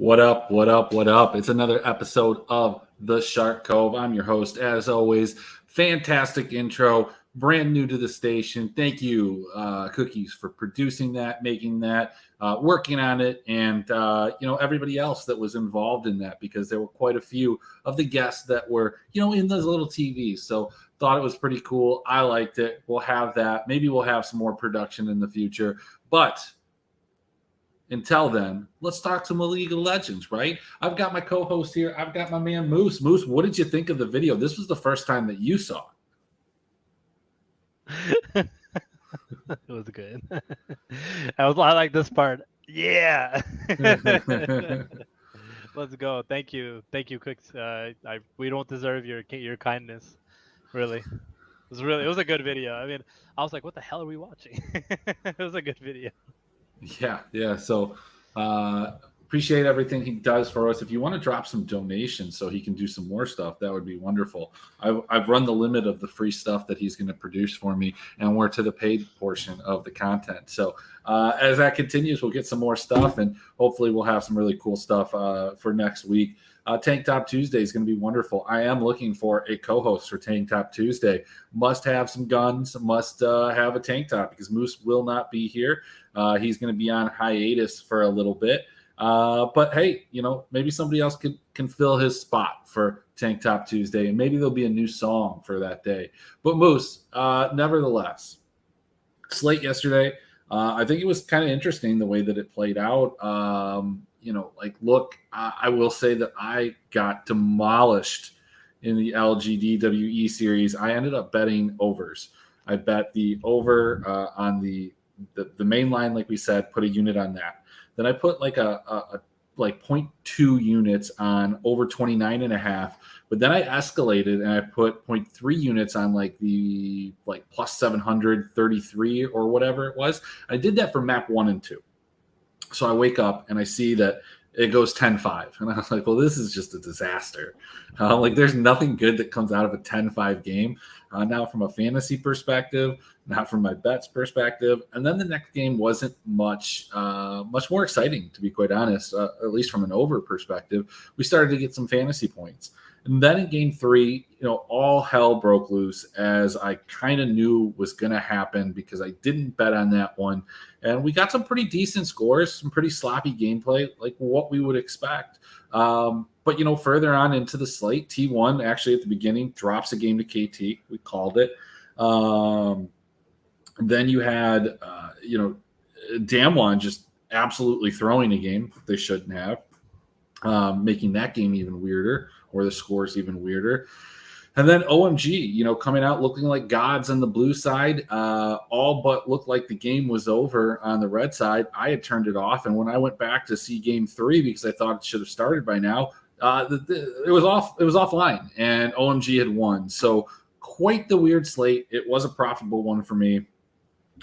What up? What up? What up? It's another episode of the Shark Cove. I'm your host, as always. Fantastic intro, brand new to the station. Thank you, Cookies, for producing that, making that, working on it, and everybody else that was involved in that, because there were quite a few of the guests that were in those little TVs. So thought it was pretty cool. I liked it. We'll have that. Maybe we'll have some more production in the future, but until then, let's talk some League of Legends, right? I've got my co-host here. I've got my man Moose. Moose, what did you think of the video? This was the first time that you saw it. It was good. I like this part. Yeah. Let's go. Thank you, Cooks. We don't deserve your kindness, really. It was a good video. I mean, I was like, what the hell are we watching? It was a good video. Yeah. So appreciate everything he does for us. If you want to drop some donations so he can do some more stuff, that would be wonderful. I've run the limit of the free stuff that he's going to produce for me, and we're to the paid portion of the content. So as that continues, we'll get some more stuff, and hopefully we'll have some really cool stuff for next week. Tank Top Tuesday is going to be wonderful. I am looking for a co-host for Tank Top Tuesday. Must have some guns, must have a tank top, because Moose will not be here. He's going to be on hiatus for a little bit. But hey, maybe somebody else can fill his spot for Tank Top Tuesday, and maybe there'll be a new song for that day. But Moose, nevertheless, slate yesterday, I think it was kind of interesting the way that it played out. I will say that I got demolished in the LGDWE series. I ended up betting overs. I bet the over on the main line, like we said, put a unit on that. Then I put like a 0.2 units on over 29.5. But then I escalated and I put 0.3 units on the plus 733 or whatever it was. I did that for map 1 and 2. So I wake up and I see that it goes 10-5. And I was like, well, this is just a disaster. There's nothing good that comes out of a 10-5 game. Now from a fantasy perspective, not from my bets perspective. And then the next game wasn't much more exciting, to be quite honest, at least from an over perspective. We started to get some fantasy points. And then in game 3, all hell broke loose, as I kind of knew was going to happen because I didn't bet on that one. And we got some pretty decent scores, some pretty sloppy gameplay, like what we would expect. But further on into the slate, T1 actually at the beginning drops a game to KT. We called it. Then you had, Damwon just absolutely throwing a game they shouldn't have, making that game even weirder, or the scores even weirder. And then OMG, coming out looking like gods on the blue side, all but looked like the game was over on the red side. I had turned it off, and when I went back to see game 3, because I thought it should have started by now, it was off. It was offline, and OMG had won. So quite the weird slate. It was a profitable one for me.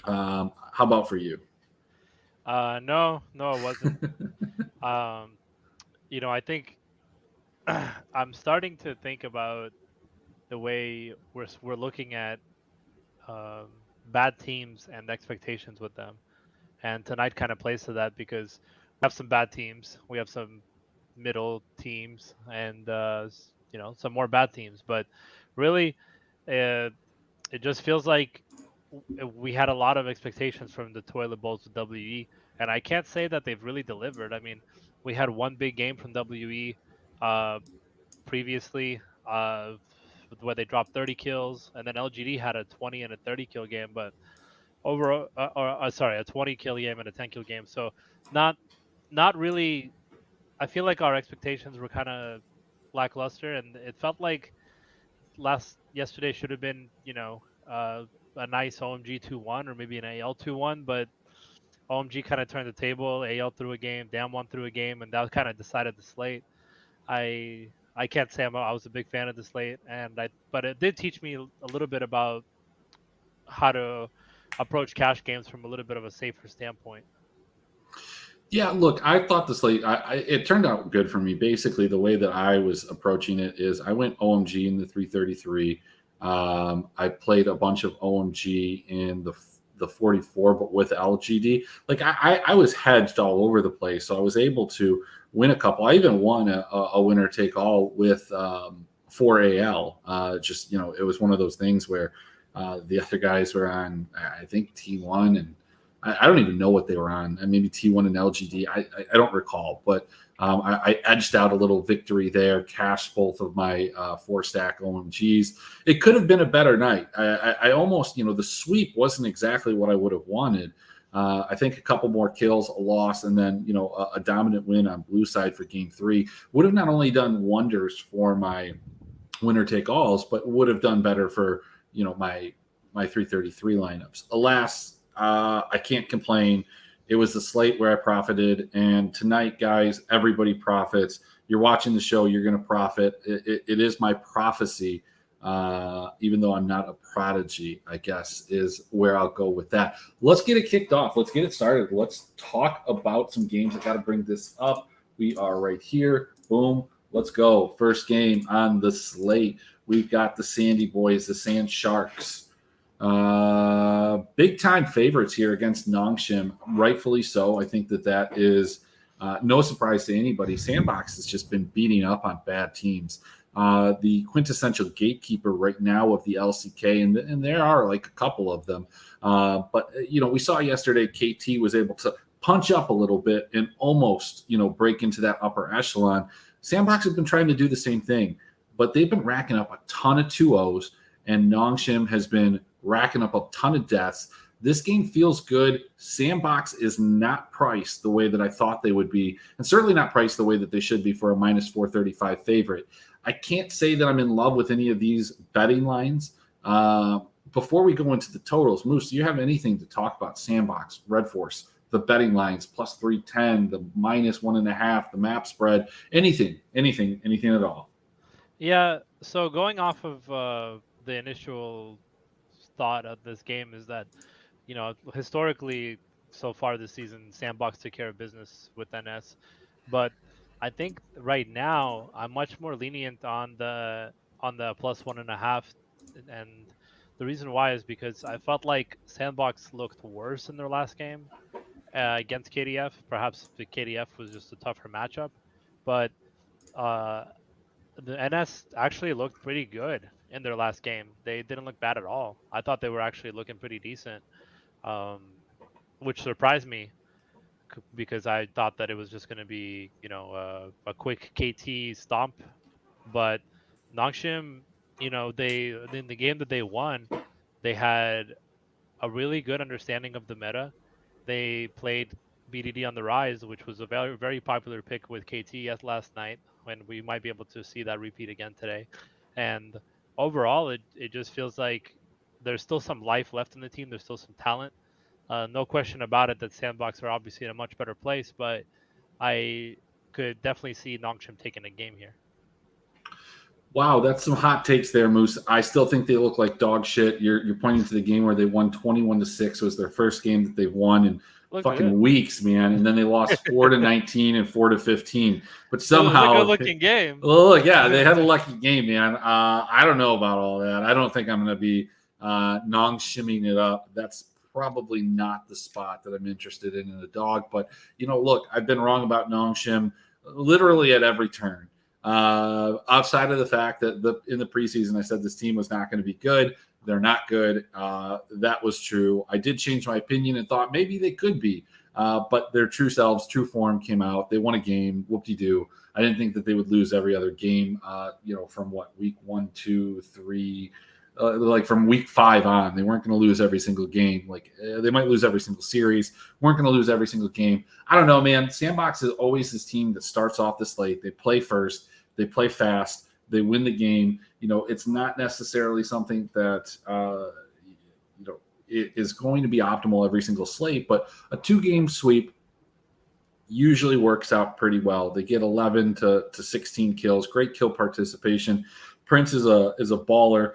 How about for you? No, it wasn't. I think I'm starting to think about the way we're looking at bad teams and expectations with them, and tonight kind of plays to that, because we have some bad teams, we have some middle teams, and some more bad teams. But really, it just feels like we had a lot of expectations from the toilet bowls with WE, and I can't say that they've really delivered. I mean, we had one big game from WE previously, where they dropped 30 kills, and then LGD had a 20 and a 30 kill game, but a 20 kill game and a 10 kill game. So not really. I feel like our expectations were kind of lackluster, and it felt like yesterday should have been, a nice OMG 2-1 or maybe an AL 2-1, but OMG kind of turned the table. AL threw a game, Damwon threw a game, and that kind of decided the slate. I can't say I was a big fan of the slate, but it did teach me a little bit about how to approach cash games from a little bit of a safer standpoint. Yeah, look, I thought the slate, it turned out good for me. Basically, the way that I was approaching it is I went OMG in the 333. I played a bunch of OMG in the 44, but with LGD. I was hedged all over the place, so I was able to win a couple. I even won a winner take all with 4AL. Just, it was one of those things where the other guys were on, I think, T1, and I don't even know what they were on. Maybe T1 and LGD. I don't recall, but I edged out a little victory there, cashed both of my 4-stack OMGs. It could have been a better night. I almost, the sweep wasn't exactly what I would have wanted. I think a couple more kills, a loss, and then, a dominant win on blue side for game 3 would have not only done wonders for my winner take alls, but would have done better for, my 333 lineups. Alas, I can't complain. It was the slate where I profited. And tonight, guys, everybody profits. You're watching the show, you're going to profit. It is my prophecy, even though I'm not a prodigy, I guess, is where I'll go with that. Let's get it kicked off. Let's get it started. Let's talk about some games. I got to bring this up. We are right here. Boom. Let's go. First game on the slate. We've got the Sandy Boys, the Sand Sharks. Big time favorites here against Nongshim, rightfully so. I think that is no surprise to anybody. Sandbox has just been beating up on bad teams. The quintessential gatekeeper right now of the LCK, and there are like a couple of them. But we saw yesterday KT was able to punch up a little bit and almost break into that upper echelon. Sandbox has been trying to do the same thing, but they've been racking up a ton of 2-0s, and Nongshim has been racking up a ton of deaths. This game feels good. Sandbox is not priced the way that I thought they would be, and certainly not priced the way that they should be for a minus 435 favorite. I can't say that I'm in love with any of these betting lines. Before we go into the totals, Moose, do you have anything to talk about Sandbox, Red Force, the betting lines, plus 310, the minus 1.5, the map spread, anything at all? Yeah, so going off of the initial thought of this game is that, historically, so far this season, Sandbox took care of business with NS. But I think right now I'm much more lenient on the plus 1.5, and the reason why is because I felt like Sandbox looked worse in their last game against KDF. Perhaps the KDF was just a tougher matchup, but the NS actually looked pretty good in their last game. They didn't look bad at all. I thought they were actually looking pretty decent, which surprised me because I thought that it was just going to be, a quick KT stomp. But Nongshim, they in the game that they won, they had a really good understanding of the meta. They played BDD on the Rise, which was a very, very popular pick with KT last night, when we might be able to see that repeat again today. And overall, it just feels like there's still some life left in the team. There's still some talent. No question about it that Sandbox are obviously in a much better place, but I could definitely see Nongshim taking a game here. Wow, that's some hot takes there, Moose. I still think they look like dog shit. You're pointing to the game where they won 21-6. It was their first game that they've won in fucking weeks, man. And then they lost 4-19 and 4-15. But somehow, it was a good-looking game. Look, yeah, they had a lucky game, man. I don't know about all that. I don't think I'm going to be non-shimming it up. That's probably not the spot that I'm interested in a dog. But look, I've been wrong about Nongshim literally at every turn. Outside of the fact that in the preseason I said this team was not going to be good. They're not good. That was true. I did change my opinion and thought maybe they could be, but their true selves, true form came out. They won a game. Whoop-de-doo. I didn't think that they would lose every other game, from week 1, 2, 3, like from week 5 on. They weren't going to lose every single game. They might lose every single series. Weren't going to lose every single game. I don't know, man. Sandbox is always this team that starts off the slate. They play first. They play fast. They win the game. It's not necessarily something that it is going to be optimal every single slate, but a 2-game sweep usually works out pretty well. They get 11 to 16 kills. Great kill participation. Prince is a baller.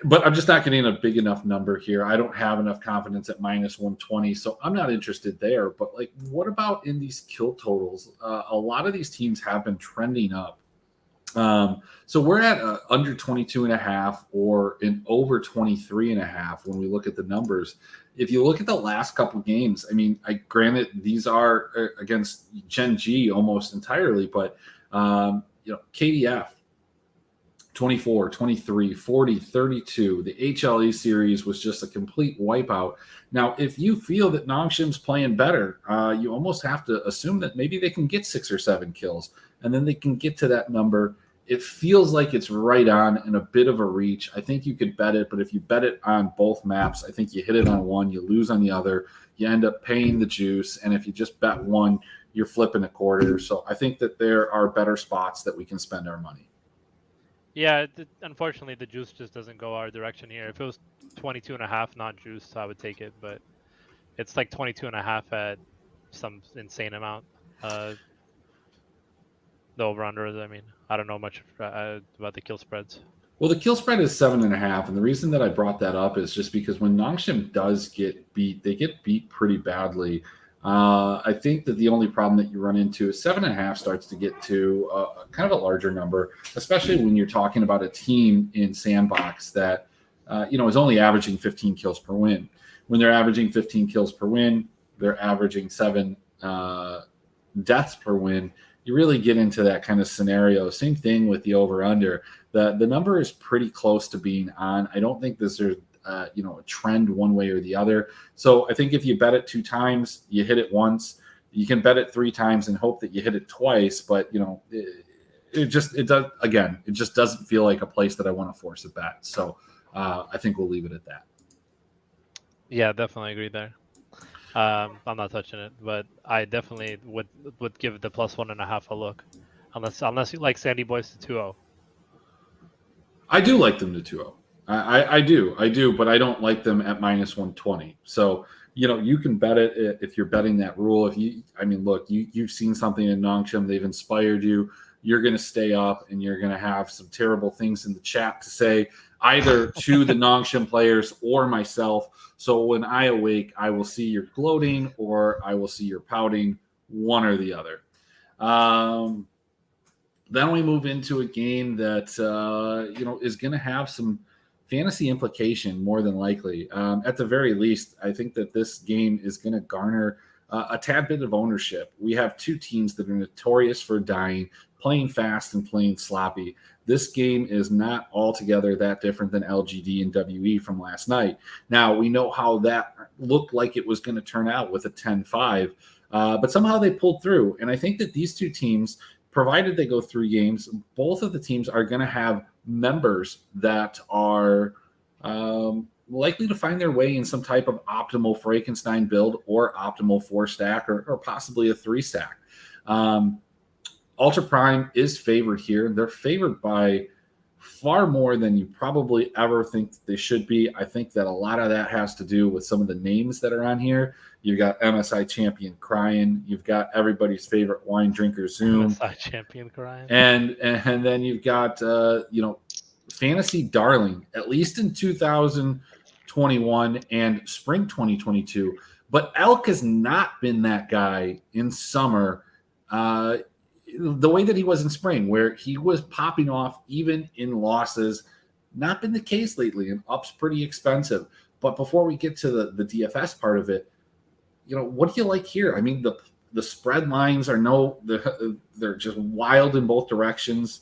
But I'm just not getting a big enough number here. I don't have enough confidence at minus 120, so I'm not interested there. But what about in these kill totals? A lot of these teams have been trending up. So we're at under 22 and a half or in over 23 and a half when we look at the numbers. If you look at the last couple games, I mean, I granted these are against Gen G almost entirely, but KDF 24, 23, 40, 32. The HLE series was just a complete wipeout. Now, if you feel that Nongshim's playing better, you almost have to assume that maybe they can get 6 or 7 kills, and then they can get to that number. It feels like it's right on and a bit of a reach. I think you could bet it, but if you bet it on both maps, I think you hit it on one, you lose on the other, you end up paying the juice. And if you just bet one, you're flipping a quarter. So I think that there are better spots that we can spend our money. Yeah, unfortunately, the juice just doesn't go our direction here. If it was 22 and a half, not juice, I would take it. But it's like 22 and a half at some insane amount. The over-unders, I mean, I don't know much about the kill spreads. Well, the kill spread is 7.5, and the reason that I brought that up is just because when Nongshim does get beat, they get beat pretty badly. I think that the only problem that you run into is 7.5 starts to get to kind of a larger number, especially when you're talking about a team in Sandbox that is only averaging 15 kills per win. When they're averaging 15 kills per win, they're averaging 7 deaths per win. You really get into that kind of scenario. Same thing with the over/under. The number is pretty close to being on. I don't think there's a trend one way or the other. So I think if you bet it 2 times, you hit it once. You can bet it 3 times and hope that you hit it twice. But it just doesn't feel like a place that I want to force a bet. So I think we'll leave it at that. Yeah, definitely agree there. I'm not touching it, but I definitely would give the +1.5 a look, unless you like Sandy Boys to 2-0. I do like them to 2-0. I do, but I don't like them at -120. So you can bet it if you're betting that rule. You've seen something in Nongshim, they've inspired you. You're going to stay up, and you're going to have some terrible things in the chat to say, either to the Nongshim players or myself. So when I awake, I will see your gloating or I will see your pouting, one or the other. Then we move into a game that is going to have some fantasy implication more than likely. At the very least, I think that this game is going to garner a tad bit of ownership. We have 2 teams that are notorious for dying, playing fast and playing sloppy. This game is not altogether that different than LGD and WE from last night. Now, we know how that looked like it was going to turn out with a 10-5, but somehow they pulled through. And I think that these 2 teams, provided they go 3 games, both of the teams are going to have members that are likely to find their way in some type of optimal Frankenstein build or optimal 4-stack or possibly a 3-stack. Ultra Prime is favored here. They're favored by far more than you probably ever think they should be. I think that a lot of that has to do with some of the names that are on here. You've got MSI champion Crying. You've got everybody's favorite wine drinker Zoom. MSI champion Crying. And then you've got fantasy darling, at least in 2021 and spring 2022. But Elk has not been that guy in summer. The way that he was in spring, where he was popping off even in losses, not been the case lately, and up's pretty expensive. But before we get to the DFS part of it, what do you like here? I mean, the spread lines are they're just wild in both directions.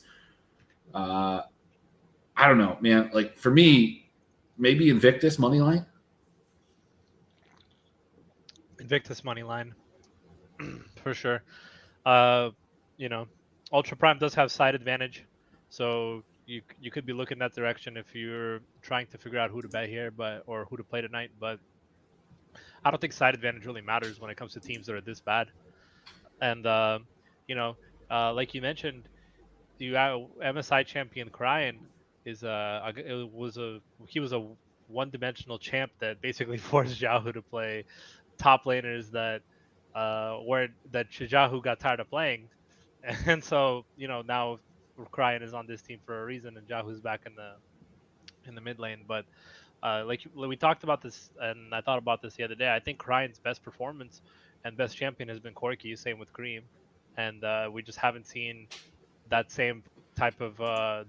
I don't know, man. Like for me, maybe Invictus money line. Invictus money line, for sure. Ultra Prime does have side advantage, so you could be looking that direction if you're trying to figure out who to bet here, or who to play tonight. But I don't think side advantage really matters when it comes to teams that are this bad. And like you mentioned, you have MSI champion Crying is he was a one-dimensional champ that basically forced Yahoo to play top laners that Shijahu got tired of playing, and so now Crying is on this team for a reason, and Jahu's back in the mid lane. But like we talked about this, and I thought about this the other day. I think Crying's best performance and best champion has been Corki. Same with Cream, and we just haven't seen that same type of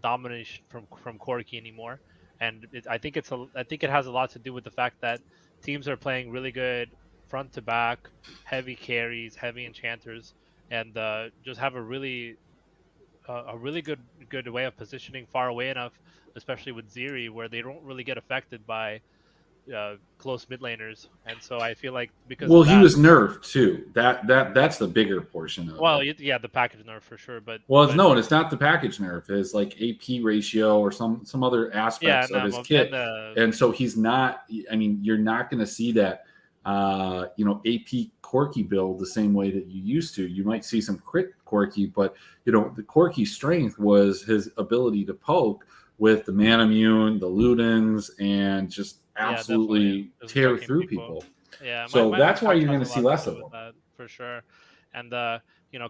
domination from Corki anymore. And I think I think it has a lot to do with the fact that teams are playing really good front to back, heavy carries, heavy enchanters, and just have a really good way of positioning far away enough, especially with Ziri, where they don't really get affected by close mid laners. And so I feel like because Well, of he that, was nerfed too. That's the bigger portion of well, it. yeah, the package nerf for sure, Well, but it's not the package nerf. It's like AP ratio or some other yeah, aspects of his and kit, and so he's not. I mean, you're not going to see that AP Corky build the same way that you used to. You might see some crit Corky, but the Corky strength was his ability to poke with the Manamune, the Ludens, and just yeah, definitely absolutely just tear wrecking through people. people. Yeah, So my that's why patch you're has going a to see lot to less do of with them. that for sure. And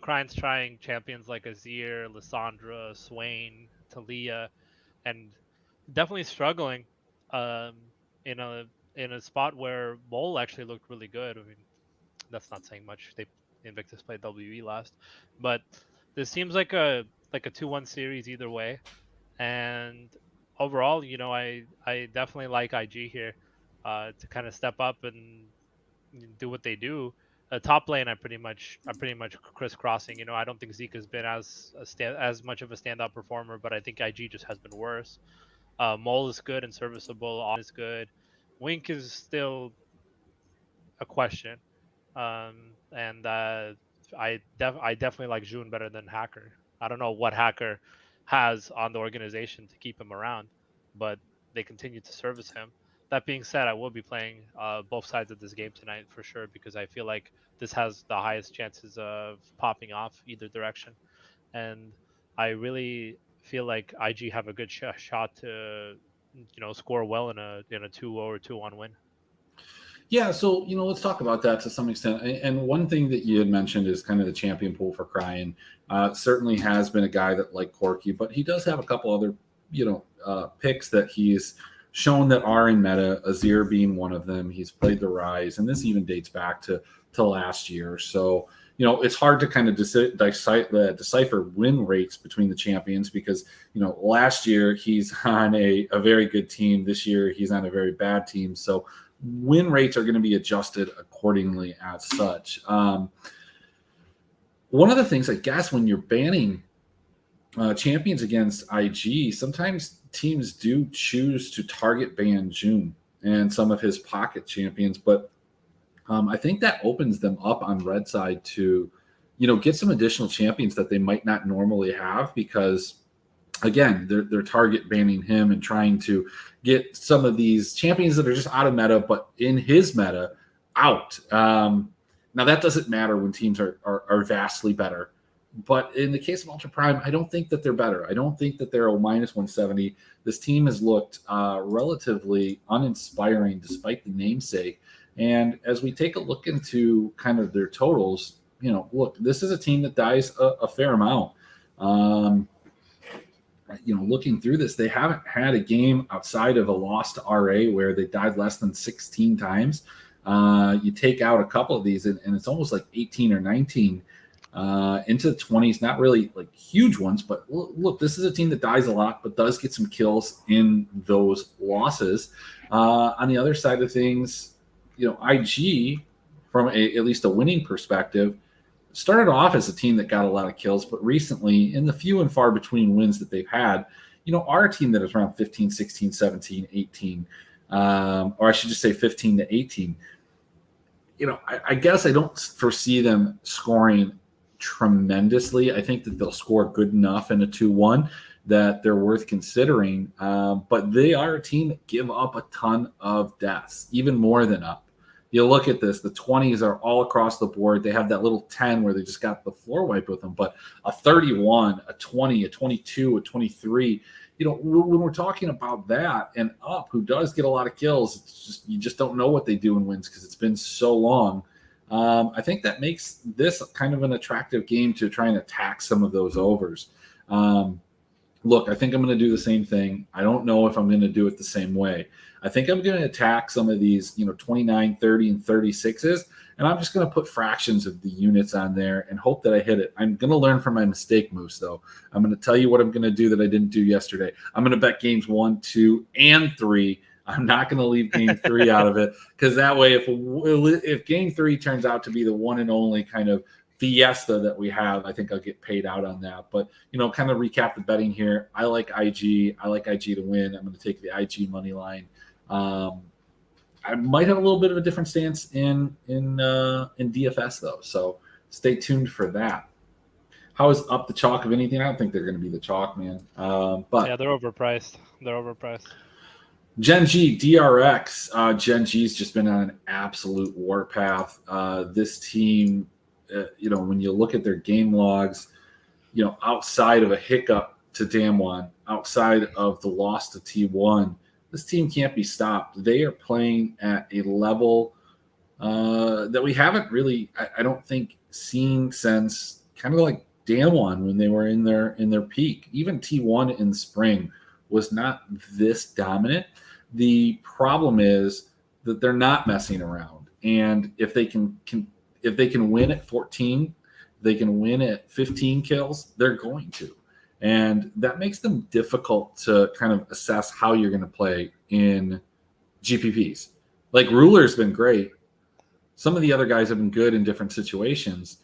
Krine's trying champions like Azir, Lissandra, Swain, Talia, and definitely struggling um in a spot where Mole actually looked really good. I mean, that's not saying much. They Invictus played WE last, but this seems like a 2-1 series either way. And overall, I definitely like IG here to kind of step up and do what they do. Top lane, I'm pretty much crisscrossing. I don't think Zeke has been as much of a standout performer, but I think IG just has been worse. Mole is good and serviceable. On is good. Wink is still a question. And I definitely like June better than Hacker. I don't know what Hacker has on the organization to keep him around, but they continue to service him. That being said, I will be playing both sides of this game tonight for sure because I feel like this has the highest chances of popping off either direction, and I really feel like IG have a good shot to score well in a 2-0 or 2-1 win. Yeah, so let's talk about that to some extent. And one thing that you had mentioned is kind of the champion pool for Cryan. Certainly has been a guy that like Corky, but he does have a couple other picks that he's shown that are in meta. Azir being one of them. He's played the Rise, and this even dates back to last year. So it's hard to kind of decipher win rates between the champions because last year he's on a very good team. This year he's on a very bad team. So win rates are going to be adjusted accordingly as such. One of the things, I guess, when you're banning champions against IG, sometimes teams do choose to target ban June and some of his pocket champions, but I think that opens them up on red side to, get some additional champions that they might not normally have because again, they're target banning him and trying to get some of these champions that are just out of meta, but in his meta, out. Now that doesn't matter when teams are vastly better. But in the case of Ultra Prime, I don't think that they're better. I don't think that they're a minus 170. This team has looked relatively uninspiring despite the namesake. And as we take a look into kind of their totals, look, this is a team that dies a fair amount. Looking through this, they haven't had a game outside of a loss to RA where they died less than 16 times. You take out a couple of these, and it's almost like 18 or 19 into the 20s. Not really like huge ones, but look, this is a team that dies a lot, but does get some kills in those losses. On the other side of things, IG, from at least a winning perspective, started off as a team that got a lot of kills, but recently, in the few and far between wins that they've had, our team that is around 15, 16, 17, 18, or I should just say 15 to 18, I guess I don't foresee them scoring tremendously. I think that they'll score good enough in a 2-1 that they're worth considering. But they are a team that give up a ton of deaths, even more than up. You look at this, the 20s are all across the board. They have that little 10 where they just got the floor wiped with them, but a 31, a 20, a 22, a 23, when we're talking about that and up, who does get a lot of kills, it's just, you just don't know what they do in wins because it's been so long. I think that makes this kind of an attractive game to try and attack some of those overs. look, I think I'm going to do the same thing. I don't know if I'm going to do it the same way. I think I'm going to attack some of these, 29, 30, and 36s, and I'm just going to put fractions of the units on there and hope that I hit it. I'm going to learn from my mistake moves, though. I'm going to tell you what I'm going to do that I didn't do yesterday. I'm going to bet games 1, 2, and 3. I'm not going to leave game 3 out of it, because that way, if game 3 turns out to be the one and only kind of fiesta that we have, I think I'll get paid out on that. But kind of recap the betting here. I like IG. I like IG to win. I'm going to take the IG money line. I might have a little bit of a different stance in DFS though, so stay tuned for that. How is up the chalk of anything? I don't think they're going to be the chalk, man. But yeah, they're overpriced. They're overpriced. Gen G DRX. Gen G's just been on an absolute warpath. This team, when you look at their game logs, outside of a hiccup to Damwon, outside of the loss to T1, this team can't be stopped. They are playing at a level that we haven't really, I don't think, seen since kind of like Damwon when they were in their peak. Even T1 in the spring was not this dominant. The problem is that they're not messing around, and if they can win at 14, they can win at 15 kills, they're going to. And that makes them difficult to kind of assess how you're going to play in GPPs. Like Ruler's been great. Some of the other guys have been good in different situations,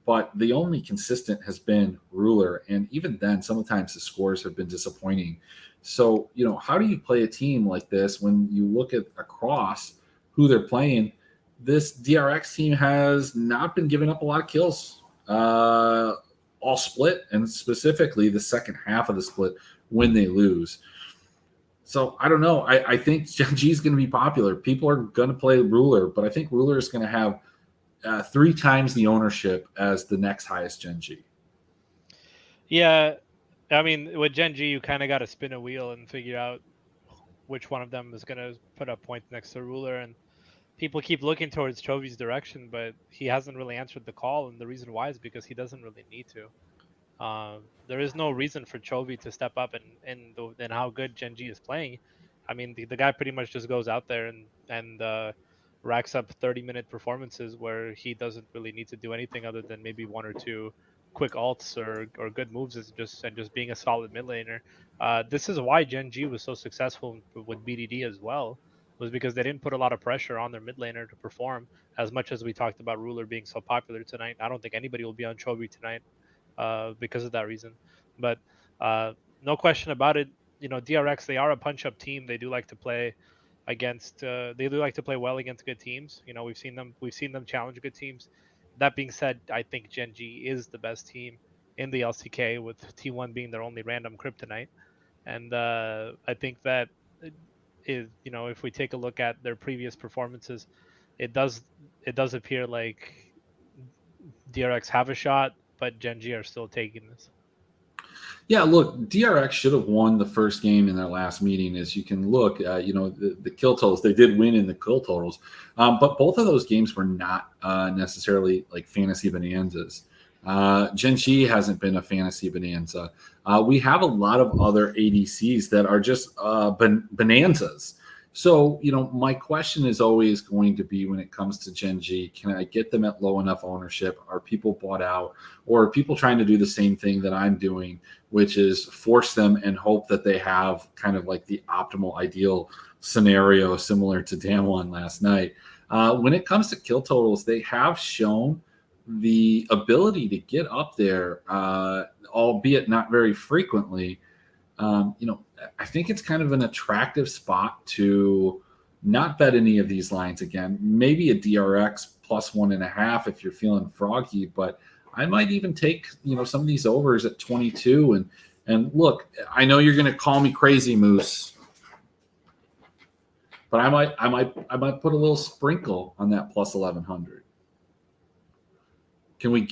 but the only consistent has been Ruler. And even then, sometimes the scores have been disappointing. So, how do you play a team like this when you look at across who they're playing? This DRX team has not been giving up a lot of kills. All split, and specifically the second half of the split when they lose. So I don't know. I think Gen G is going to be popular. People are going to play Ruler, but I think Ruler is going to have 3 times the ownership as the next highest Gen G. Yeah, I mean, with Gen G, you kind of got to spin a wheel and figure out which one of them is going to put up points next to Ruler. And people keep looking towards Chovy's direction, but he hasn't really answered the call. And the reason why is because he doesn't really need to. There is no reason for Chovy to step up and how good Gen G is playing. I mean, the guy pretty much just goes out there and racks up 30-minute performances where he doesn't really need to do anything other than maybe 1 or 2 quick alts or good moves and just being a solid mid laner. This is why Gen G was so successful with BDD as well, was because they didn't put a lot of pressure on their mid laner to perform as much as we talked about Ruler being so popular tonight. I don't think anybody will be on Chovy tonight because of that reason. But no question about it, DRX, they are a punch-up team. They do like to play well against good teams. We've seen them challenge good teams. That being said, I think Gen G is the best team in the LCK, with T1 being their only random kryptonite. And I think that if we take a look at their previous performances, it does appear like DRX have a shot, but Gen G are still taking this. Yeah, look, DRX should have won the first game in their last meeting. As you can look, the kill totals, they did win in the kill totals, but both of those games were not necessarily like fantasy bonanzas. Gen G hasn't been a fantasy bonanza. We have a lot of other ADCs that are just bonanzas. So, my question is always going to be when it comes to Gen G, can I get them at low enough ownership? Are people bought out? Or are people trying to do the same thing that I'm doing, which is force them and hope that they have kind of like the optimal ideal scenario similar to Damwon last night? When it comes to kill totals, they have shown the ability to get up there, albeit not very frequently. I think it's kind of an attractive spot to not bet any of these lines again. Maybe a DRX plus 1.5 if you're feeling froggy, but I might even take some of these overs at 22. And look, I know you're going to call me crazy, Moose, but I might put a little sprinkle on that plus 1100. Can we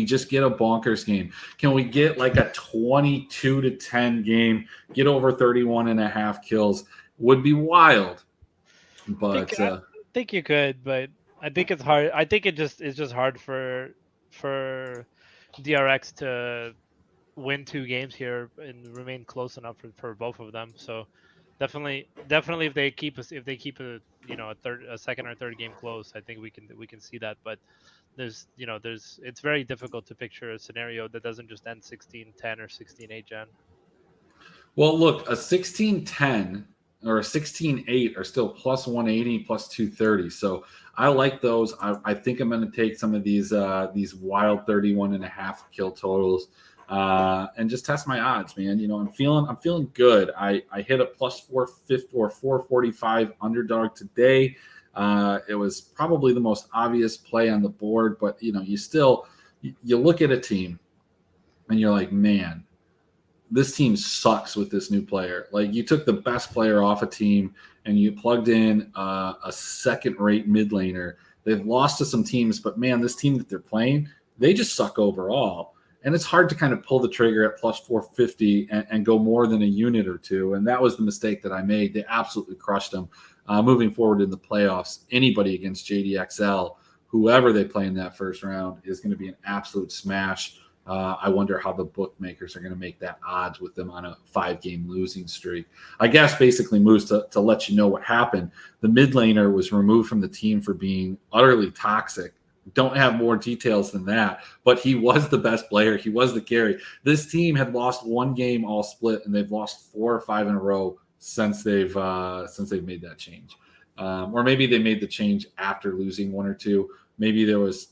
just get a bonkers game? Can we get like a 22-10 game, get over 31.5 kills? Would be wild. But I think you could, but I think it's hard. I think it's just hard for DRX to win 2 games here and remain close enough for both of them. So definitely if they keep a a second or third game close, I think we can see that. But there's it's very difficult to picture a scenario that doesn't just end 16-10 or 16-8, Jen. Well, look, a 16-10 or a 16-8 are still plus 180, plus 230. So I like those. I think I'm going to take some of these wild 31 and a half kill totals and just test my odds, man. I'm feeling good. I hit a plus 450 or 445 underdog today. It was probably the most obvious play on the board, but you look at a team and you're like, man, this team sucks with this new player. Like, you took the best player off a team and you plugged in a second-rate mid laner. They've lost to some teams, but man, this team that they're playing, they just suck overall. And it's hard to kind of pull the trigger at plus 450 and go more than a unit or two. And that was the mistake that I made. They absolutely crushed them. Moving forward in the playoffs, anybody against JDXL, whoever they play in that first round, is going to be an absolute smash. I wonder how the bookmakers are going to make that odds with them on a 5-game losing streak. I guess basically moves to let you know what happened. The mid laner was removed from the team for being utterly toxic. Don't have more details than that, but he was the best player. He was the carry. This team had lost 1 game all split, and they've lost 4 or 5 in a row since they've made that change. Or maybe they made the change after losing 1 or 2. Maybe there was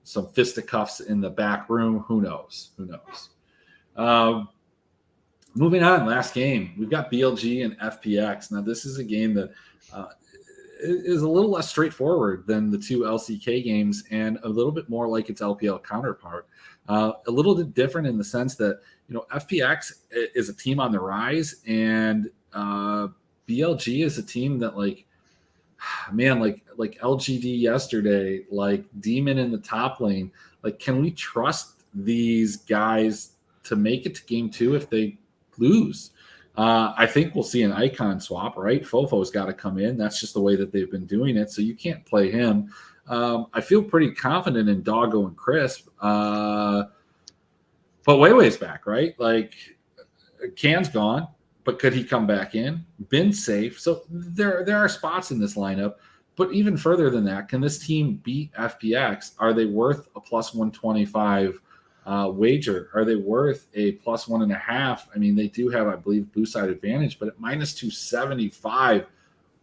some fisticuffs in the back room. Who knows? Moving on, last game. We've got BLG and FPX. Now, this is a game that is a little less straightforward than the 2 LCK games and a little bit more like its LPL counterpart. A little bit different in the sense that, FPX is a team on the rise, and BLG is a team that, man, like LGD yesterday, like Demon in the top lane. Like, can we trust these guys to make it to game 2 if they lose? I think we'll see an icon swap, right? Fofo's got to come in. That's just the way that they've been doing it. So you can't play him. I feel pretty confident in Doggo and Crisp. But Weiwei's back, right? Like, Can's gone, but could he come back in? Been safe. So there are spots in this lineup. But even further than that, can this team beat FPX? Are they worth a plus 125 wager? Are they worth a plus 1.5? I mean, they do have, I believe, boost side advantage, but at minus 275,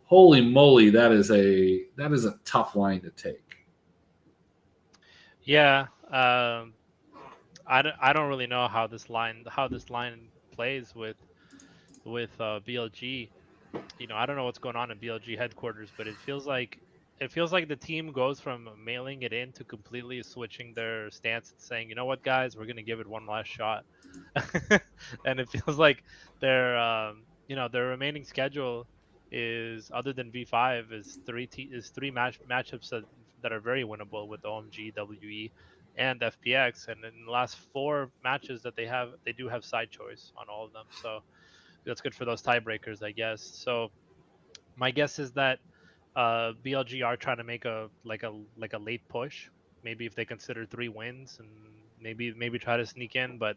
holy moly, that is a tough line to take. Yeah, I don't really know how this line plays with BLG. I don't know what's going on in BLG headquarters, but it feels like the team goes from mailing it in to completely switching their stance and saying, you know what, guys, we're gonna give it one last shot. And it feels like their remaining schedule is, other than V5, is three matchups that are very winnable with OMG, WE, and FPX. And in the last 4 matches that they do have side choice on all of them. So that's good for those tiebreakers, I guess. So my guess is that BLG are trying to make a late push. Maybe if they consider 3 wins and maybe try to sneak in, but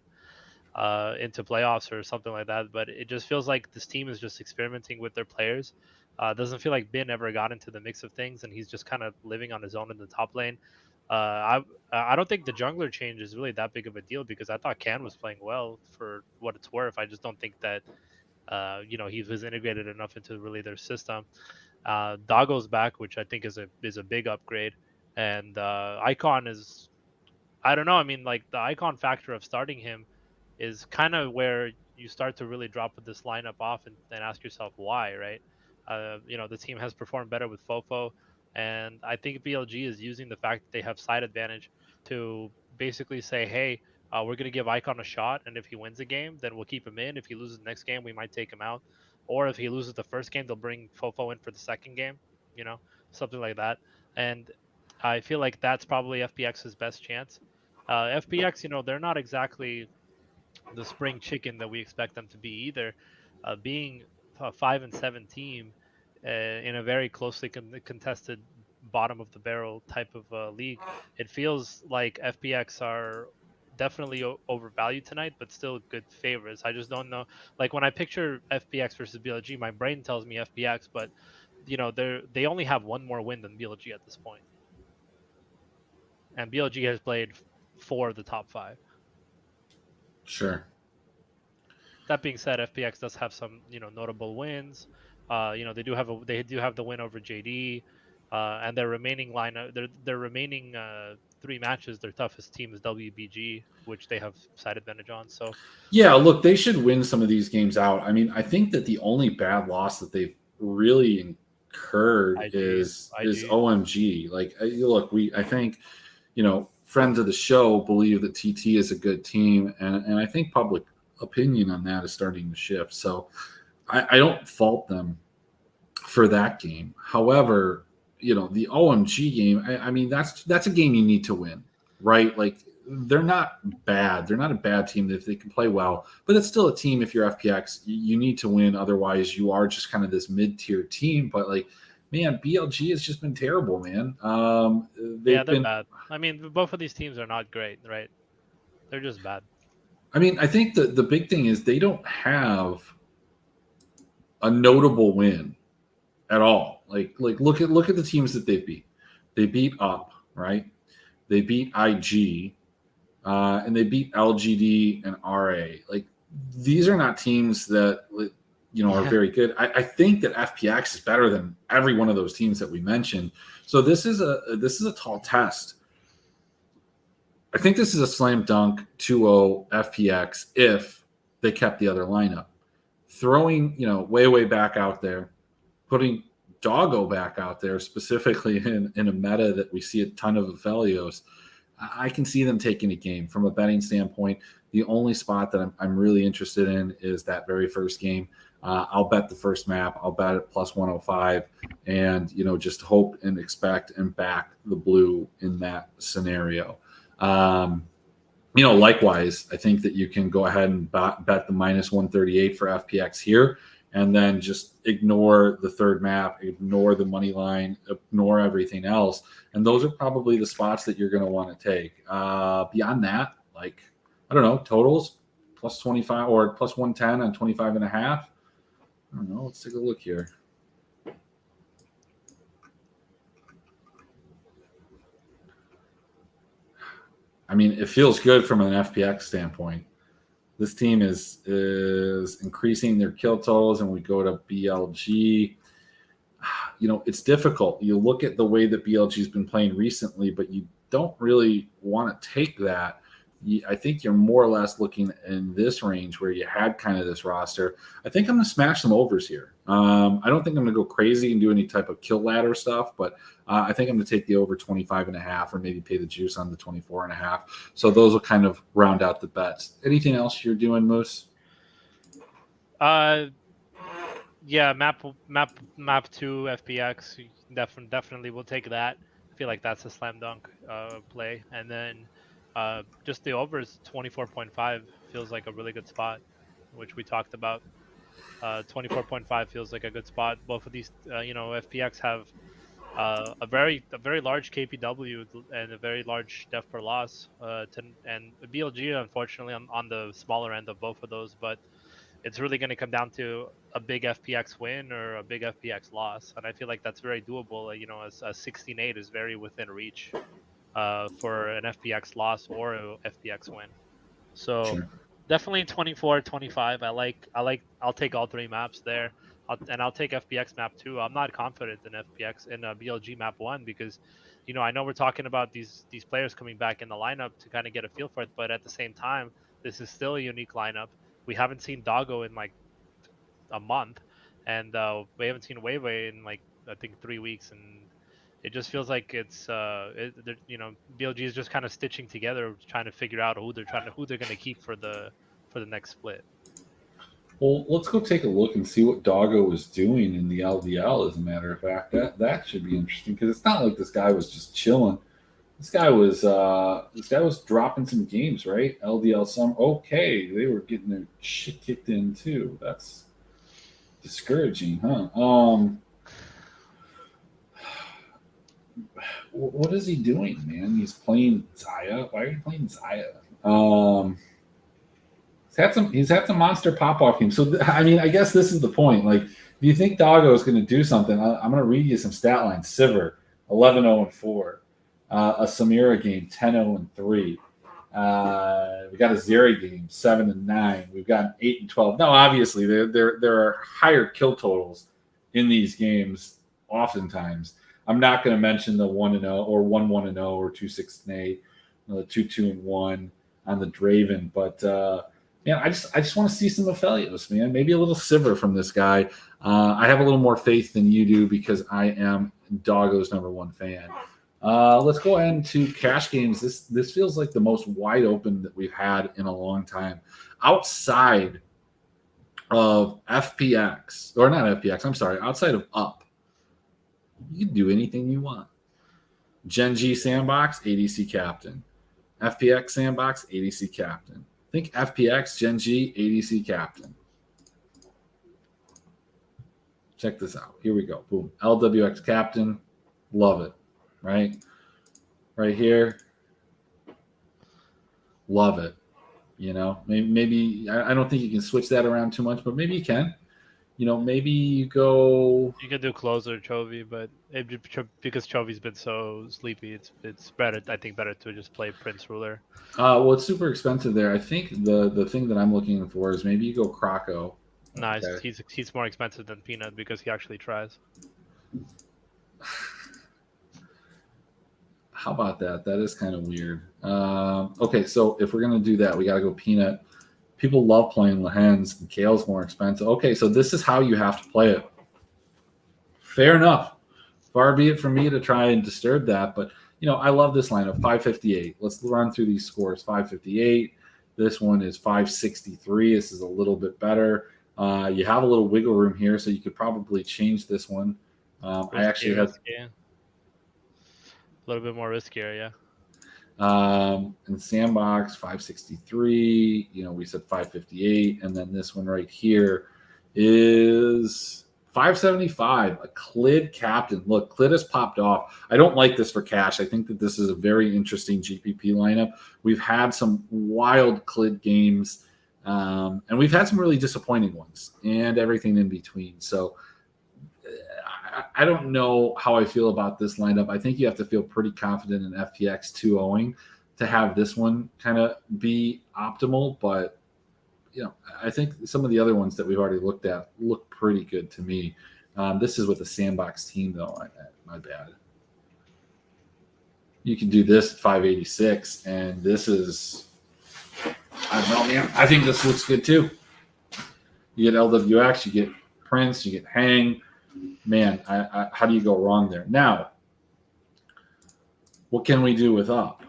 into playoffs or something like that. But it just feels like this team is just experimenting with their players. Doesn't feel like Bin ever got into the mix of things, and he's just kind of living on his own in the top lane. I don't think the jungler change is really that big of a deal, because I thought Can was playing well for what it's worth. I just don't think that he was integrated enough into really their system. Doggo's back, which I think is a big upgrade, and Icon is, I don't know. I mean, like, the Icon factor of starting him is kind of where you start to really drop this lineup off and ask yourself why, right? The team has performed better with Fofo, and I think BLG is using the fact that they have side advantage to basically say, hey, we're going to give Icon a shot, and if he wins a game, then we'll keep him in. If he loses the next game, we might take him out. Or if he loses the first game, they'll bring Fofo in for the second game, you know, something like that. And I feel like that's probably FPX's best chance. FPX, they're not exactly the spring chicken that we expect them to be either. Being a 5-7 team in a very closely contested bottom of the barrel type of league, it feels like FPX are definitely overvalued tonight, but still good favorites. I just don't know. Like when I picture FPX versus BLG, my brain tells me FPX, but they only have one more win than BLG at this point, and BLG has played 4 of the top 5. Sure. That being said, FPX does have some notable wins. They do have the win over JD, and their remaining lineup, their remaining 3 matches, their toughest team is WBG, which they have side advantage on. So Yeah, look, they should win some of these games out. I mean, I think that the only bad loss that they've really incurred IG, is IG, OMG. Like, look, I think, friends of the show believe that TT is a good team, and I think public opinion on that is starting to shift. So I don't fault them for that game. However, the OMG game, I mean, that's a game you need to win, right? Like, they're not bad. They're not a bad team if they can play well, but it's still a team. If you're FPX, you need to win. Otherwise, you are just kind of this mid-tier team. But like, man, BLG has just been terrible, man. yeah, They've they're been. bad. I mean, both of these teams are not great, right? They're just bad. I mean, I think the big thing is they don't have a notable win at all. Like look at the teams that they beat. They beat Up, right? They beat IG, and they beat LGD and RA. Like, these are not teams that are Yeah, very good. I think that FPX is better than every one of those teams that we mentioned. So this is a tall test. I think this is a slam dunk 2-0 FPX if they kept the other lineup. Throwing way back out there, putting Doggo back out there specifically in a meta that we see a ton of Aphelios. I can see them taking a game from a betting standpoint. The only spot that I'm really interested in is that very first game. I'll bet the first map. I'll bet it plus 105, and just hope and expect and back the blue in that scenario. Likewise, I think that you can go ahead and bet the minus 138 for FPX here, and then just ignore the third map, ignore the money line, ignore everything else. And those are probably the spots that you're going to want to take. Beyond that, like, I don't know, totals plus 25 or plus 110 on 25 and a half. I don't know. Let's take a look here. I mean, it feels good from an FPX standpoint. This team is increasing their kill totals, and we go to BLG. It's difficult. You look at the way that BLG's been playing recently, but you don't really want to take that. I think you're more or less looking in this range where you had kind of this roster. I think I'm going to smash some overs here. I don't think I'm going to go crazy and do any type of kill ladder stuff, but I think I'm going to take the over 25 and a half, or maybe pay the juice on the 24 and a half. So those will kind of round out the bets. Anything else you're doing, Moose? Yeah, map 2 FPX. Definitely will take that. I feel like that's a slam dunk play. And then just the overs 24.5 feels like a really good spot, which we talked about. 24.5 feels like a good spot. Both of these, FPX have a very large KPW and a very large def per loss. And BLG, unfortunately, on the smaller end of both of those, but it's really going to come down to a big FPX win or a big FPX loss, and I feel like that's very doable. A 16-8 is very within reach for an FPX loss or a FPX win. So Sure. definitely 24, 25. I'll take all 3 maps there. I'll take FPX map 2. I'm not confident in FPX in BLG map 1 because, I know we're talking about these players coming back in the lineup to kind of get a feel for it, but at the same time, this is still a unique lineup. We haven't seen Doggo in like a month, and we haven't seen Weiwei in like I think 3 weeks, and it just feels like BLG is just kind of stitching together, trying to figure out who they're gonna keep for the next split. Well, let's go take a look and see what Doggo was doing in the LDL. As a matter of fact, that should be interesting, because it's not like this guy was just chilling. This guy was dropping some games, right? LDL some okay. They were getting their shit kicked in too. That's discouraging, huh? What is he doing, man? He's playing Zaya. Why are you playing Zaya? He's had some monster pop off games. So I mean, I guess this is the point. Like, if you think Doggo is going to do something, I'm going to read you some stat lines. Sivir, 11-0-4. A Samira game, 10-0-3. We got a Zeri game, 7-9. We've got 8-12. Now, obviously, there are higher kill totals in these games. Oftentimes, I'm not going to mention the 1-0 or 1-1-0 or 2-6-8, the 2-2-1 on the Draven, but man, I just want to see some Aphelios, man. Maybe a little Sivir from this guy. I have a little more faith than you do because I am Doggo's #1 fan. Let's go ahead into cash games. This feels like the most wide open that we've had in a long time. Outside of FPX, or not FPX, I'm sorry, outside of UP, you can do anything you want. Gen G Sandbox, ADC Captain. FPX Sandbox, ADC Captain. Think FPX, Gen G, ADC Captain. Check this out. Here we go. Boom. LWX Captain. Love it. Right? Right here. Love it. You know, maybe I don't think you can switch that around too much, but maybe you can. You know, maybe you go. You can do closer Chovy, but because Chovy's been so sleepy, it's better. I think better to just play Prince Ruler. Well, it's super expensive there. I think the thing that I'm looking for is maybe you go Croco. Nice. Okay. He's more expensive than Peanut because he actually tries. How about that? That is kind of weird. Okay, so if we're gonna do that, we gotta go Peanut. People love playing Lehens, and Kale's more expensive. Okay, so this is how you have to play it. Fair enough. Far be it from me to try and disturb that, but you know, I love this lineup. 558. Let's run through these scores. 558. This one is 563. This is a little bit better. You have a little wiggle room here, so you could probably change this one. I actually had a little bit more riskier, yeah. And Sandbox 563. You know, we said 558, and then this one right here is 575. A Clid Captain. Look, Clid has popped off. I don't like this for cash. I think that this is a very interesting GPP lineup. We've had some wild Clid games, and we've had some really disappointing ones, and everything in between. So I don't know how I feel about this lineup. I think you have to feel pretty confident in FPX 2-0ing to have this one kind of be optimal. But, you know, I think some of the other ones that we've already looked at look pretty good to me. This is with the Sandbox team, though. My bad. You can do this at 586, and this is, I don't know, man. I think this looks good, too. You get LWX, you get Prince, you get Hang. Man, how do you go wrong there? Now, what can we do with UP?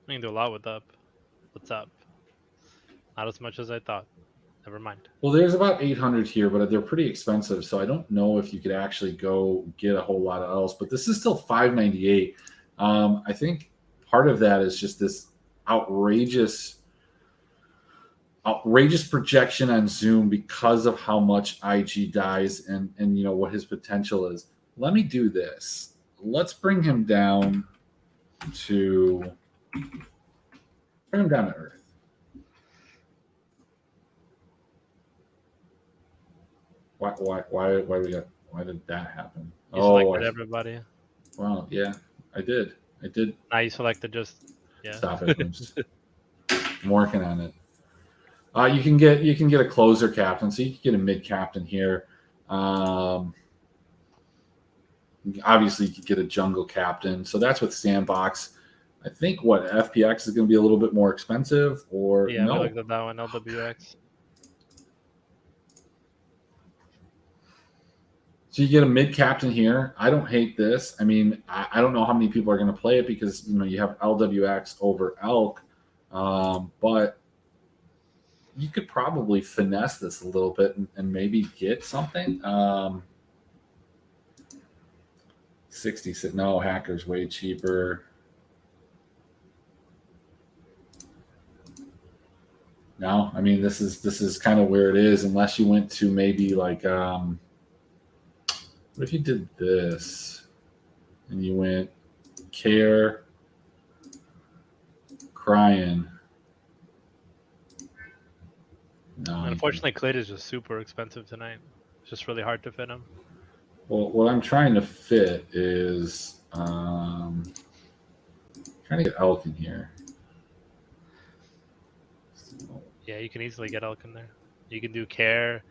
We can do a lot with UP. What's up? Not as much as I thought. Never mind. Well, there's about 800 here, but they're pretty expensive, so I don't know if you could actually go get a whole lot of else. But this is still 598. I think part of that is just this outrageous projection on Zoom because of how much IG dies and you know what his potential is. Let me do this. Let's bring him down to Earth. Why did that happen? You selected everybody. Well, yeah, I did. Now you selected just Stop it. I'm working on it. You can get a closer captain, so you can get a mid captain here. Obviously, you could get a jungle captain. So that's with Sandbox. I think what FPX is going to be a little bit more expensive, or yeah, no? I looked at that one, LWX. So you get a mid captain here. I don't hate this. I mean, I don't know how many people are going to play it because you know you have LWX over Elk, but you could probably finesse this a little bit and maybe get something. 66. No, Hacker's way cheaper. No, I mean this is kind of where it is. Unless you went to maybe like what if you did this and you went Care, crying. No, And unfortunately, Clit is just super expensive tonight. It's just really hard to fit him. Well, what I'm trying to fit is trying to get Elk in here. Yeah, you can easily get Elk in there. You can do Care.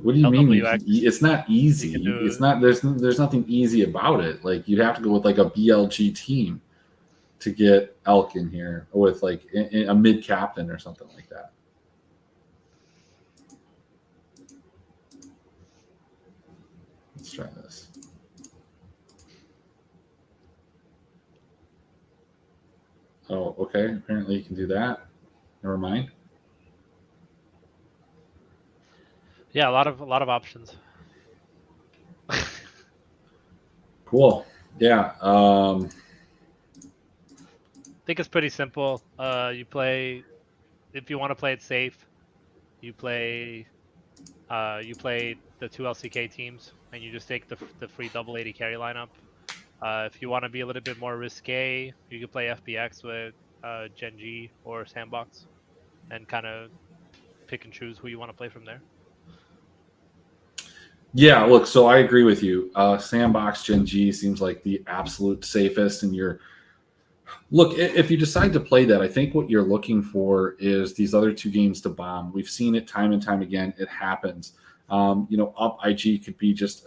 What do you mean? LWX. It's not easy. You can do- It's not. There's nothing easy about it. Like you'd have to go with like a BLG team to get Elk in here with like a mid captain or something like that. Let's try this. Oh, okay. Apparently you can do that. Never mind. Yeah, a lot of options. Cool. Yeah. I think it's pretty simple. You play if you want to play it safe. You play the two LCK teams, and you just take the free double 80 carry lineup. If you want to be a little bit more risque, you can play FBX with Gen G or Sandbox, and kind of pick and choose who you want to play from there. Yeah, look, so I agree with you. Sandbox Gen G seems like the absolute safest, and if you decide to play that, I think what you're looking for is these other two games to bomb. We've seen it time and time again. It happens. Up IG could be just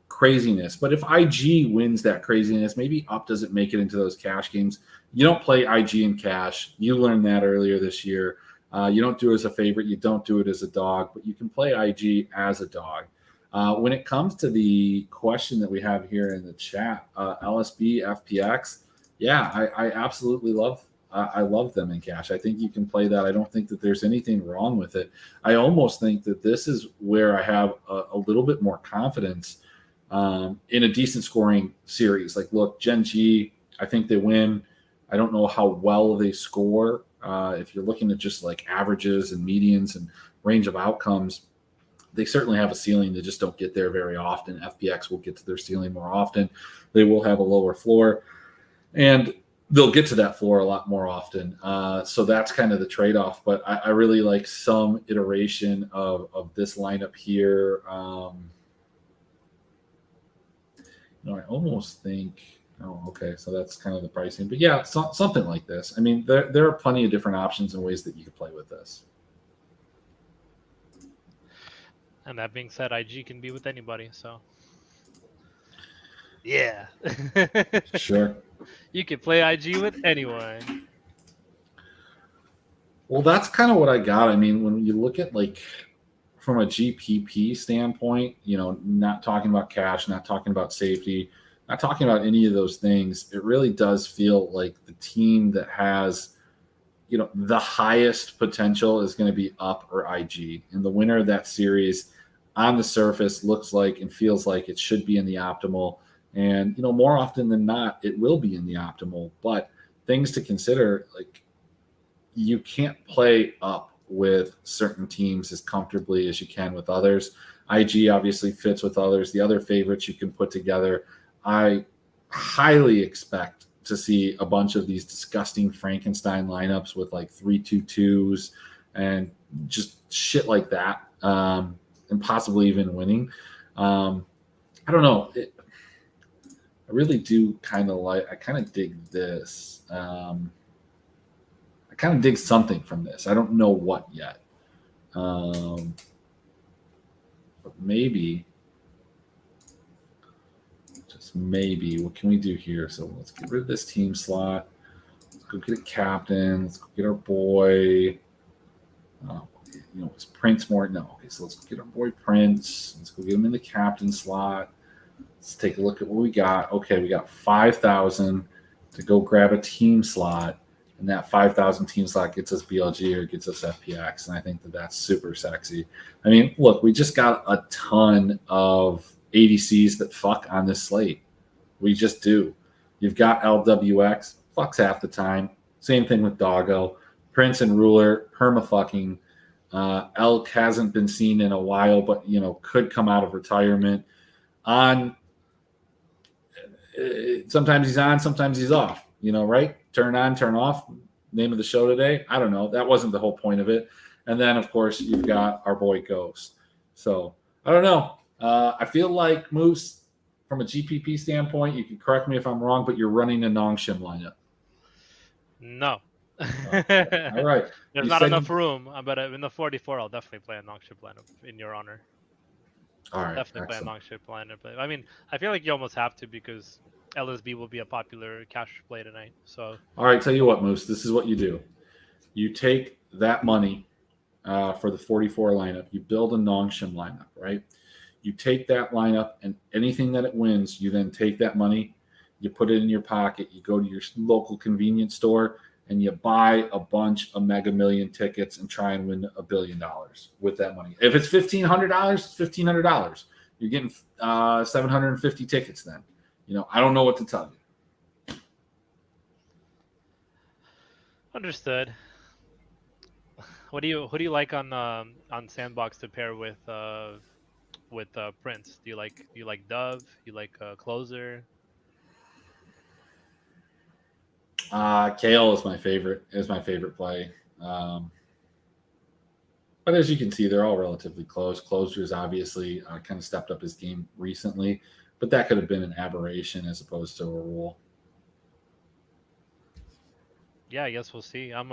craziness, but if IG wins that craziness, maybe Up doesn't make it into those cash games. You don't play IG in cash. You learned that earlier this year. You don't do it as a favorite. You don't do it as a dog, but you can play IG as a dog. When it comes to the question that we have here in the chat, LSB, FPX, yeah, I absolutely love. I love them in cash. I think you can play that. I don't think that there's anything wrong with it. I almost think that this is where I have a little bit more confidence in a decent scoring series. Like, look, Gen G, I think they win. I don't know how well they score. If you're looking at just like averages and medians and range of outcomes, they certainly have a ceiling. They just don't get there very often. FPX will get to their ceiling more often. They will have a lower floor, and they'll get to that floor a lot more often. So that's kind of the trade-off. But I really like some iteration of this lineup here. I almost think. Oh, okay. So that's kind of the pricing. But yeah, something like this. I mean, there are plenty of different options and ways that you can play with this. And that being said, IG can be with anybody. So yeah, Sure. You can play IG with anyone. Well, that's kind of what I got. I mean, when you look at like from a GPP standpoint, not talking about cash, not talking about safety, not talking about any of those things, it really does feel like the team that has, the highest potential is going to be Up or IG. And the winner of that series on the surface looks like and feels like it should be in the optimal. And, more often than not, it will be in the optimal. But things to consider, like you can't play Up with certain teams as comfortably as you can with others. IG obviously fits with others. The other favorites you can put together. I highly expect to see a bunch of these disgusting Frankenstein lineups with like 3-2-2s and just shit like that, and possibly even winning. I don't know. I really do I kind of dig this. I kind of dig something from this. I don't know what yet. But maybe, just maybe, what can we do here? So let's get rid of this team slot. Let's go get a captain. Let's go get our boy. Is Prince more? No. Okay, so let's go get our boy Prince. Let's go get him in the captain slot. Let's take a look at what we got. Okay, we got 5,000 to go grab a team slot. And that 5,000 team slot gets us BLG or gets us FPX. And I think that that's super sexy. I mean, look, we just got a ton of ADCs that fuck on this slate. We just do. You've got LWX, fucks half the time. Same thing with Doggo. Prince and Ruler, perma-fucking. Elk hasn't been seen in a while, but, could come out of retirement. Sometimes he's on, sometimes he's off. right? Turn on, turn off. Name of the show today. I don't know. That wasn't the whole point of it. And then, of course, you've got our boy Ghost. So I don't know. I feel like Moose, from a GPP standpoint, you can correct me if I'm wrong, but you're running a Nongshim lineup. No. Okay. All right. There's You not said enough room, but in the 44, I'll definitely play a Nongship lineup in your honor. All right. Definitely play a Nongship lineup. But I mean, I feel like you almost have to because LSB will be a popular cash play tonight. So. All right. Tell you what, Moose. This is what you do. You take that money for the 44 lineup. You build a Nongshim lineup, right? You take that lineup, and anything that it wins, you then take that money, you put it in your pocket, you go to your local convenience store, and you buy a bunch of Mega Million tickets and try and win $1 billion with that money. If it's $1,500, it's $1,500. You're getting 750 tickets then. I don't know what to tell you. Understood. Who do you like on Sandbox to pair with Prince? Do you like Dove? You like Closer? Kale is my favorite. Play. But as you can see, they're all relatively close. Closer's obviously kind of stepped up his game recently, but that could have been an aberration as opposed to a rule. Yeah, I guess we'll see. I'm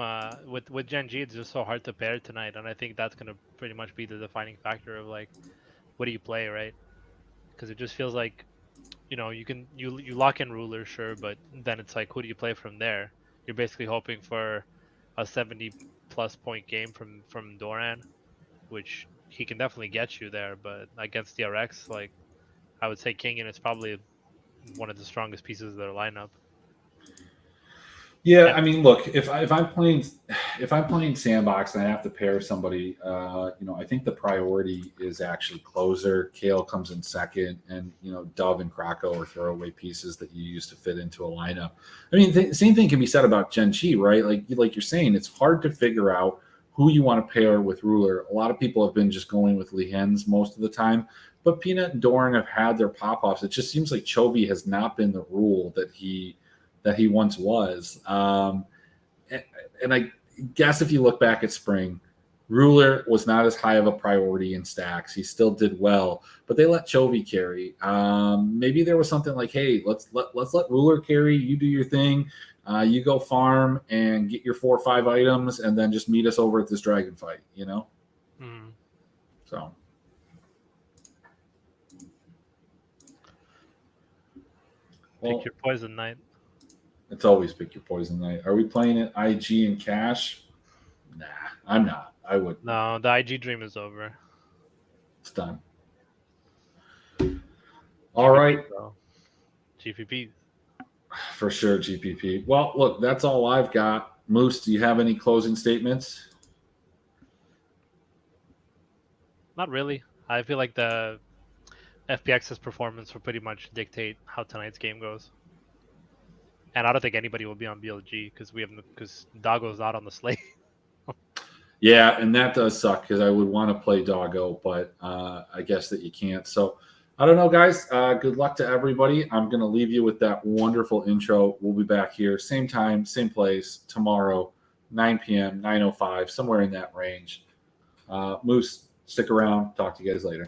with Gen G, it's just so hard to pair tonight, and I think that's gonna pretty much be the defining factor of like, what do you play, right? Because it just feels like, you lock in Ruler, sure, but then it's like, who do you play from there? You're basically hoping for a 70+ point game from Doran, which he can definitely get you there, but against DRX, like, I would say Kingin is probably one of the strongest pieces of their lineup. Yeah, I mean, look, if I'm playing Sandbox and I have to pair somebody, I think the priority is actually Closer. Kale comes in second, and Dove and Krakow are throwaway pieces that you use to fit into a lineup. I mean, same thing can be said about Gen Chi, right? Like you're saying, it's hard to figure out who you want to pair with Ruler. A lot of people have been just going with Lehens most of the time, but Peanut and Doran have had their pop-offs. It just seems like Chovy has not been the rule that he once was. And I guess if you look back at spring, Ruler was not as high of a priority in stacks. He still did well, but they let Chovy carry. Maybe there was something like, hey, let's let Ruler carry. You do your thing. You go farm and get your 4 or 5 items, and then just meet us over at this dragon fight. Mm. So. Pick your poison night. It's always pick your poison night. Are we playing it IG and cash? Nah, I'm not. I would. No, the IG dream is over. It's done. All right. GPP. For sure, GPP. Well, look, that's all I've got. Moose, do you have any closing statements? Not really. I feel like the FPX's performance will pretty much dictate how tonight's game goes. And I don't think anybody will be on BLG because Doggo's not on the slate. Yeah, and that does suck because I would want to play Doggo, but I guess that you can't. So I don't know, guys. Good luck to everybody. I'm going to leave you with that wonderful intro. We'll be back here, same time, same place, tomorrow, 9 p.m., 9:05, somewhere in that range. Moose, stick around. Talk to you guys later.